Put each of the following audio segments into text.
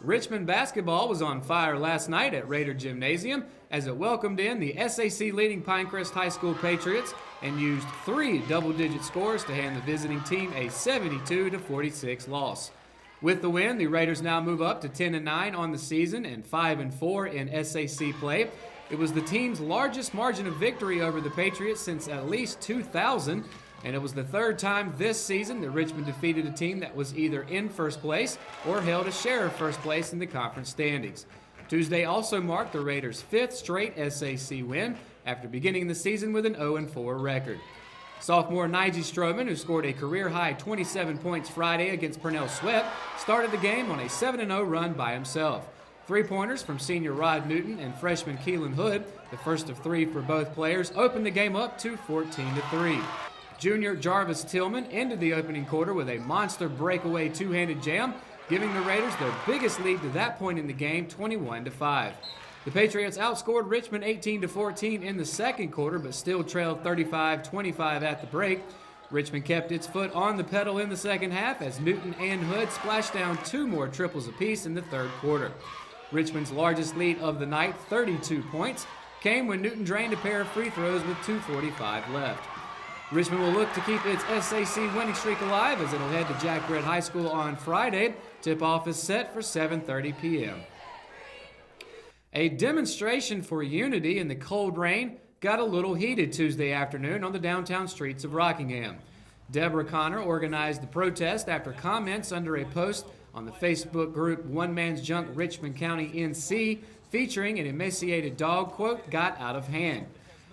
Richmond basketball was on fire last night at Raider Gymnasium as it welcomed in the SAC leading Pinecrest High School Patriots and used 3 double-digit scores to hand the visiting team a 72-46 loss. With the win, the Raiders now move up to 10-9 on the season and 5-4 in SAC play. It was the team's largest margin of victory over the Patriots since at least 2000, and it was the 3rd time this season that Richmond defeated a team that was either in first place or held a share of first place in the conference standings. Tuesday also marked the Raiders' 5th straight SAC win after beginning the season with an 0-4 record. Sophomore Nige Stroman, who scored a career-high 27 points Friday against Purnell Swept, started the game on a 7-0 run by himself. 3-pointers from senior Rod Newton and freshman Keelan Hood, the first of 3 for both players, opened the game up to 14-3. Junior Jarvis Tillman ended the opening quarter with a monster breakaway 2-handed jam, giving the Raiders their biggest lead to that point in the game, 21-5. The Patriots outscored Richmond 18-14 in the second quarter, but still trailed 35-25 at the break. Richmond kept its foot on the pedal in the second half as Newton and Hood splashed down 2 more triples apiece in the third quarter. Richmond's largest lead of the night, 32 points, came when Newton drained a pair of free throws with 2:45 left. Richmond will look to keep its SAC winning streak alive as it'll head to Jack Brett High School on Friday. Tip-off is set for 7:30 p.m. A demonstration for unity in the cold rain got a little heated Tuesday afternoon on the downtown streets of Rockingham. Deborah Connor organized the protest after comments under a post on the Facebook group One Man's Junk Richmond County NC featuring an emaciated dog, quote, got out of hand.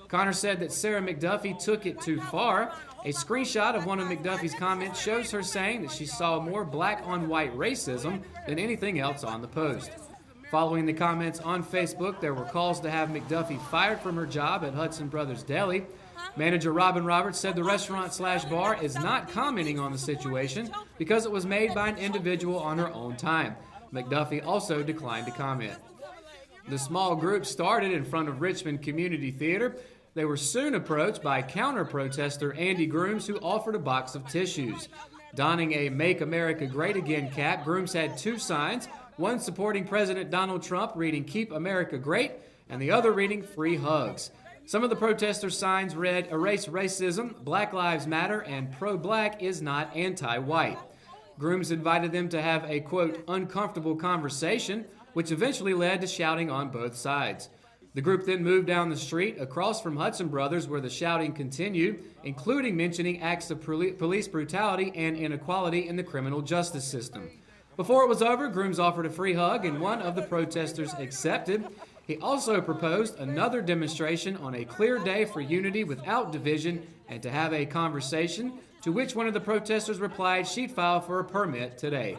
Connor said that Sarah McDuffie took it too far. A screenshot of one of McDuffie's comments shows her saying that she saw more black-on-white racism than anything else on the post. Following the comments on Facebook, there were calls to have McDuffie fired from her job at Hudson Brothers Deli. Manager Robin Roberts said the restaurant/bar is not commenting on the situation because it was made by an individual on her own time. McDuffie also declined to comment. The small group started in front of Richmond Community Theater. They were soon approached by counter-protester Andy Grooms, who offered a box of tissues. Donning a Make America Great Again cap, Grooms had 2 signs, one supporting President Donald Trump reading Keep America Great, and the other reading Free Hugs. Some of the protesters' signs read Erase Racism, Black Lives Matter, and Pro-Black is not anti-white. Grooms invited them to have a, quote, uncomfortable conversation, which eventually led to shouting on both sides. The group then moved down the street across from Hudson Brothers where the shouting continued, including mentioning acts of police brutality and inequality in the criminal justice system. Before it was over, Grooms offered a free hug and one of the protesters accepted. He also proposed another demonstration on a clear day for unity without division and to have a conversation, to which one of the protesters replied she'd file for a permit today.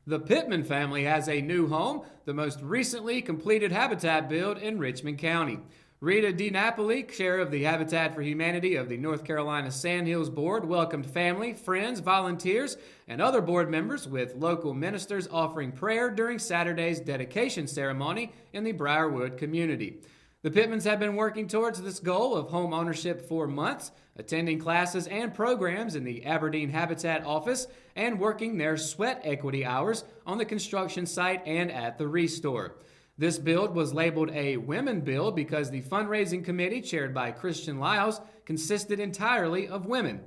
The Pittman family has a new home, the most recently completed habitat build in Richmond County. Rita DiNapoli, chair of the Habitat for Humanity of the North Carolina Sandhills Board, welcomed family, friends, volunteers, and other board members, with local ministers offering prayer during Saturday's dedication ceremony in the Briarwood community. The Pittmans have been working towards this goal of home ownership for months, attending classes and programs in the Aberdeen Habitat office and working their sweat equity hours on the construction site and at the Restore. This build was labeled a women build because the fundraising committee, chaired by Christian Lyles, consisted entirely of women.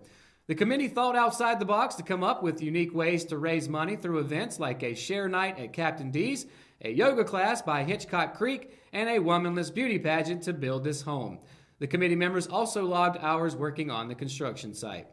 The committee thought outside the box to come up with unique ways to raise money through events like a share night at Captain D's, a yoga class by Hitchcock Creek, and a womanless beauty pageant to build this home. The committee members also logged hours working on the construction site.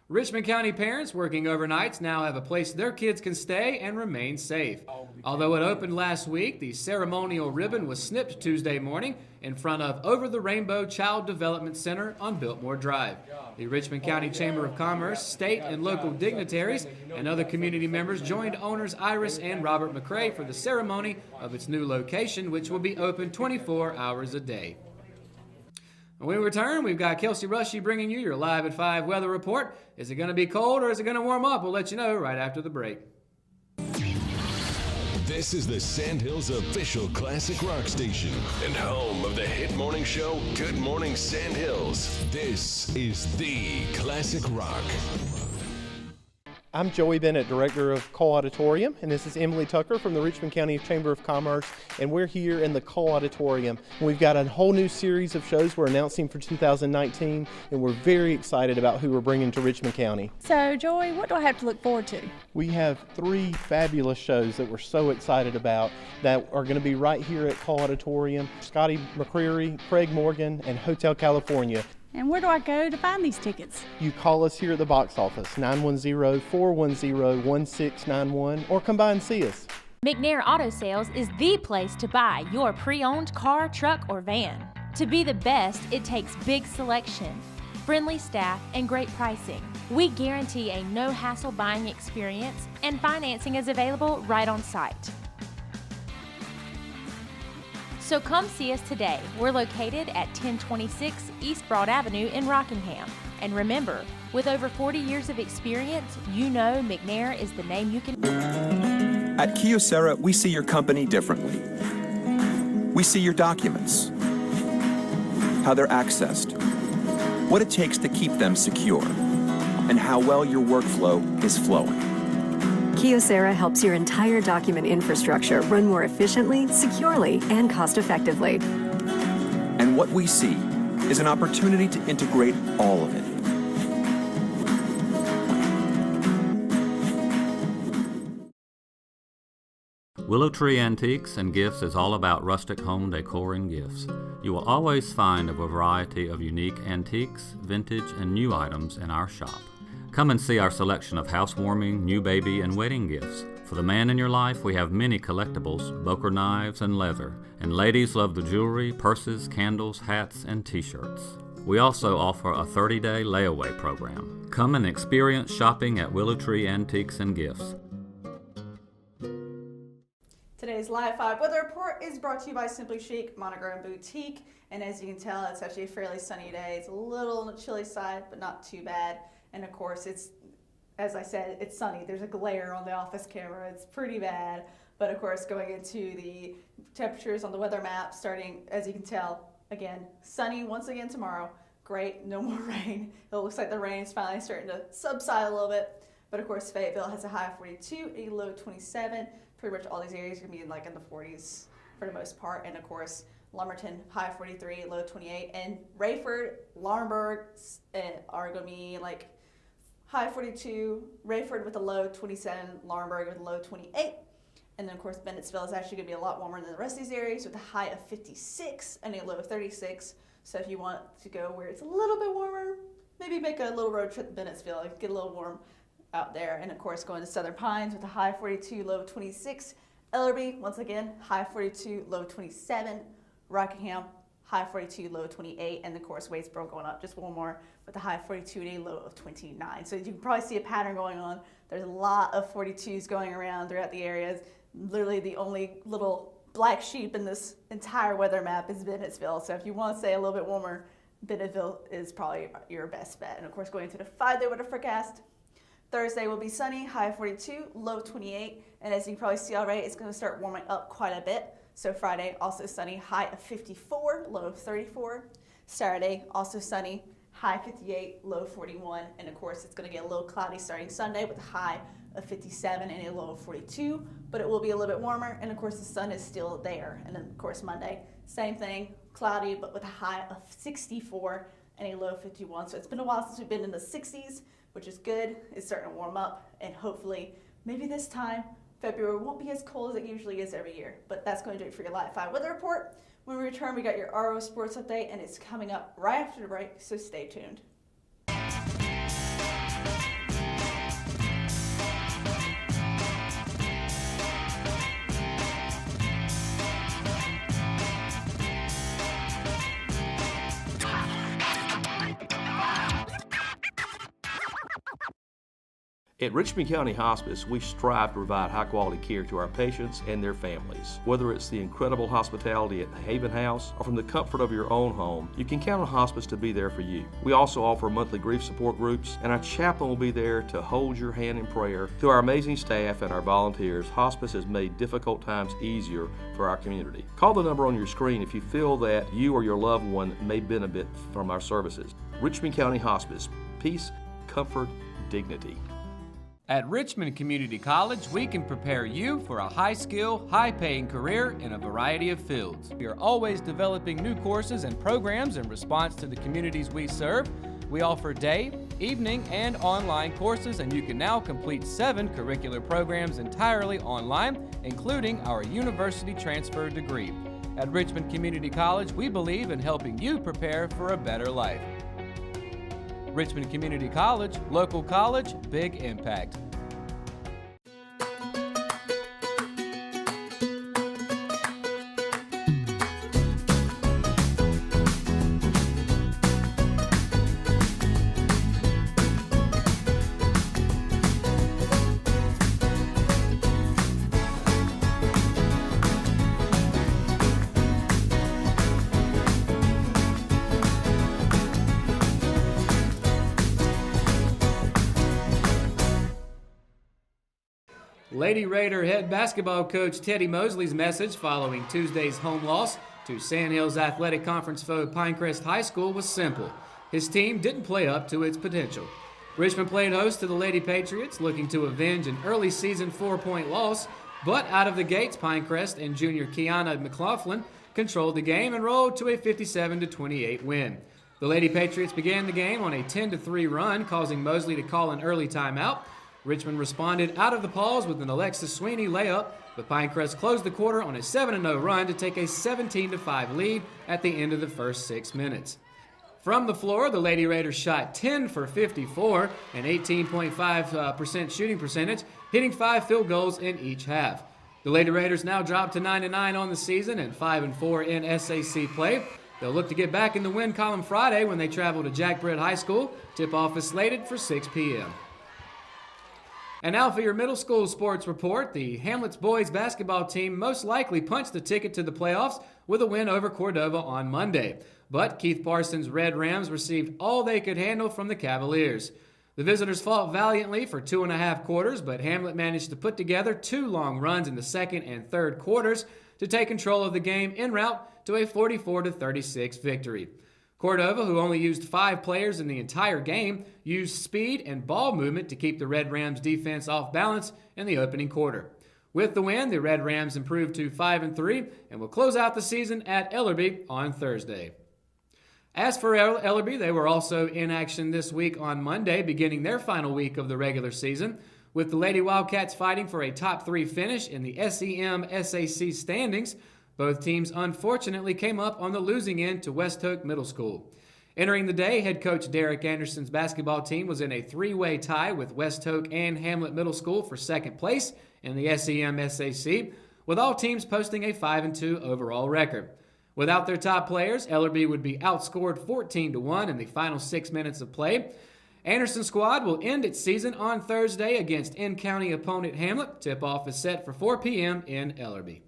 Richmond County parents working overnights now have a place their kids can stay and remain safe. Although it opened last week, the ceremonial ribbon was snipped Tuesday morning in front of Over the Rainbow Child Development Center on Biltmore Drive. The Richmond County Chamber of Commerce, state and local dignitaries, and other community members joined owners Iris and Robert McCrae for the ceremony of its new location, which will be open 24 hours a day. When we return, we've got Kelsey Rushy bringing you your Live at 5 weather report. Is it going to be cold or is it going to warm up? We'll let you know right after the break. This is the Sandhills official classic rock station and home of the hit morning show, Good Morning Sandhills. This is the Classic Rock. I'm Joey Bennett, Director of Cole Auditorium, and this is Emily Tucker from the Richmond County Chamber of Commerce, and we're here in the Cole Auditorium. We've got a whole new series of shows we're announcing for 2019, and we're very excited about who we're bringing to Richmond County. So, Joey, what do I have to look forward to? We have 3 fabulous shows that we're so excited about that are going to be right here at Cole Auditorium. Scotty McCreery, Craig Morgan, and Hotel California. And where do I go to find these tickets? You call us here at the box office, 910-410-1691, or come by and see us. McNair Auto Sales is the place to buy your pre-owned car, truck, or van. To be the best, it takes big selection, friendly staff, and great pricing. We guarantee a no-hassle buying experience, and financing is available right on site. So come see us today. We're located at 1026 East Broad Avenue in Rockingham. And remember, with over 40 years of experience, you know McNair is the name you can. At Kyocera, we see your company differently. We see your documents, how they're accessed, what it takes to keep them secure, and how well your workflow is flowing. Kyocera helps your entire document infrastructure run more efficiently, securely, and cost-effectively. And what we see is an opportunity to integrate all of it. Willow Tree Antiques and Gifts is all about rustic home decor and gifts. You will always find a variety of unique antiques, vintage, and new items in our shop. Come and see our selection of housewarming, new baby, and wedding gifts. For the man in your life, we have many collectibles, Boker knives, and leather. And ladies love the jewelry, purses, candles, hats, and t-shirts. We also offer a 30-day layaway program. Come and experience shopping at Willow Tree Antiques and Gifts. Today's Live 5 weather report is brought to you by Simply Chic Monogram Boutique. And as you can tell, it's actually a fairly sunny day. It's a little on the chilly side, but not too bad. And of course, it's, as I said, it's sunny. There's a glare on the office camera. It's pretty bad. But of course, going into the temperatures on the weather map, starting, as you can tell, again, sunny once again tomorrow. Great, no more rain. It looks like the rain is finally starting to subside a little bit. But of course, Fayetteville has a high of 42, a low 27. Pretty much all these areas are going to be like in the 40s for the most part. And of course, Lumberton, high 43, low 28. And Rayford, Laurinburg are going to be like high 42, Rayford with a low 27, Laurinburg with a low 28. And then, of course, Bennettsville is actually going to be a lot warmer than the rest of these areas with a high of 56 and a low of 36. So if you want to go where it's a little bit warmer, maybe make a little road trip to Bennettsville, get a little warm out there. And, of course, going to Southern Pines with a high 42, low 26. Ellerby, once again, high 42, low 27. Rockingham, high 42, low 28, and of course Wadesboro going up just one more with a high 42 and a low of 29. So you can probably see a pattern going on. There's a lot of 42s going around throughout the areas. Literally the only little black sheep in this entire weather map is Bennettsville. So if you want to stay a little bit warmer, Bennettsville is probably your best bet. And of course, going into the 5-day weather forecast, Thursday will be sunny, high 42, low 28, and as you can probably see already, it's going to start warming up quite a bit. So Friday, also sunny, high of 54, low of 34. Saturday, also sunny, high 58, low 41. And of course, it's going to get a little cloudy starting Sunday with a high of 57 and a low of 42. But it will be a little bit warmer. And of course, the sun is still there. And then, of course, Monday, same thing, cloudy, but with a high of 64 and a low of 51. So it's been a while since we've been in the 60s, which is good. It's starting to warm up. And hopefully, maybe this time, February won't be as cold as it usually is every year, but that's going to do it for your Live 5 weather report. When we return, we got your RO Sports Update, and it's coming up right after the break, so stay tuned. At Richmond County Hospice, we strive to provide high-quality care to our patients and their families. Whether it's the incredible hospitality at the Haven House or from the comfort of your own home, you can count on hospice to be there for you. We also offer monthly grief support groups, and our chaplain will be there to hold your hand in prayer. Through our amazing staff and our volunteers, hospice has made difficult times easier for our community. Call the number on your screen if you feel that you or your loved one may benefit from our services. Richmond County Hospice. Peace, comfort, dignity. At Richmond Community College, we can prepare you for a high-skill, high-paying career in a variety of fields. We are always developing new courses and programs in response to the communities we serve. We offer day, evening, and online courses, and you can now complete 7 curricular programs entirely online, including our university transfer degree. At Richmond Community College, we believe in helping you prepare for a better life. Richmond Community College, local college, big impact. Lady Raider head basketball coach Teddy Mosley's message following Tuesday's home loss to Sandhills Athletic Conference foe Pinecrest High School was simple. His team didn't play up to its potential. Richmond played host to the Lady Patriots, looking to avenge an early season 4-point loss, but out of the gates, Pinecrest and junior Kiana McLaughlin controlled the game and rolled to a 57-28 win. The Lady Patriots began the game on a 10-3 run, causing Mosley to call an early timeout. Richmond responded out of the pause with an Alexis Sweeney layup, but Pinecrest closed the quarter on a 7-0 run to take a 17-5 lead at the end of the first 6 minutes. From the floor, the Lady Raiders shot 10 for 54, an 18.5% shooting percentage, hitting 5 field goals in each half. The Lady Raiders now drop to 9-9 on the season and 5-4 in SAC play. They'll look to get back in the win column Friday when they travel to Jack Britt High School. Tip-off is slated for 6 p.m. And now for your middle school sports report. The Hamlet's boys basketball team most likely punched the ticket to the playoffs with a win over Cordova on Monday. But Keith Parsons' Red Rams received all they could handle from the Cavaliers. The visitors fought valiantly for 2.5 quarters, but Hamlet managed to put together 2 long runs in the second and third quarters to take control of the game en route to a 44-36 victory. Cordova, who only used 5 players in the entire game, used speed and ball movement to keep the Red Rams defense off balance in the opening quarter. With the win, the Red Rams improved to 5-3 and will close out the season at Ellerby on Thursday. As for Ellerby, they were also in action this week on Monday, beginning their final week of the regular season, with the Lady Wildcats fighting for a top 3 finish in the SEM-SAC standings. Both teams unfortunately came up on the losing end to West Hook Middle School. Entering the day, head coach Derek Anderson's basketball team was in a 3-way tie with West Hook and Hamlet Middle School for second place in the SEM-SAC, with all teams posting a 5-2 overall record. Without their top players, Ellerby would be outscored 14-1 in the final 6 minutes of play. Anderson's squad will end its season on Thursday against in-county opponent Hamlet. Tip-off is set for 4 p.m. in Ellerby.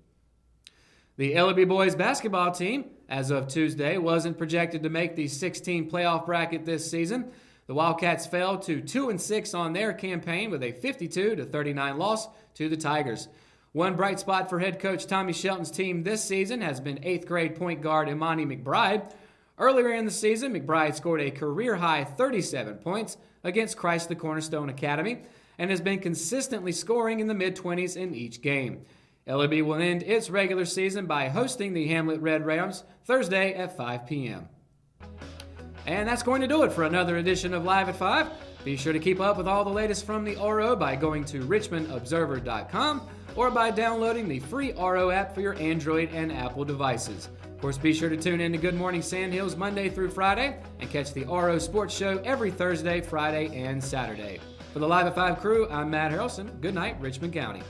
The Ellerby boys basketball team, as of Tuesday, wasn't projected to make the 16 playoff bracket this season. The Wildcats fell to 2-6 on their campaign with a 52-39 loss to the Tigers. One bright spot for head coach Tommy Shelton's team this season has been 8th grade point guard Imani McBride. Earlier in the season, McBride scored a career-high 37 points against Christ the Cornerstone Academy and has been consistently scoring in the mid-20s in each game. Ellerby will end its regular season by hosting the Hamlet Red Rams Thursday at 5 p.m. And that's going to do it for another edition of Live at 5. Be sure to keep up with all the latest from the RO by going to richmondobserver.com or by downloading the free RO app for your Android and Apple devices. Of course, be sure to tune in to Good Morning Sandhills Monday through Friday and catch the RO Sports Show every Thursday, Friday, and Saturday. For the Live at 5 crew, I'm Matt Harrelson. Good night, Richmond County.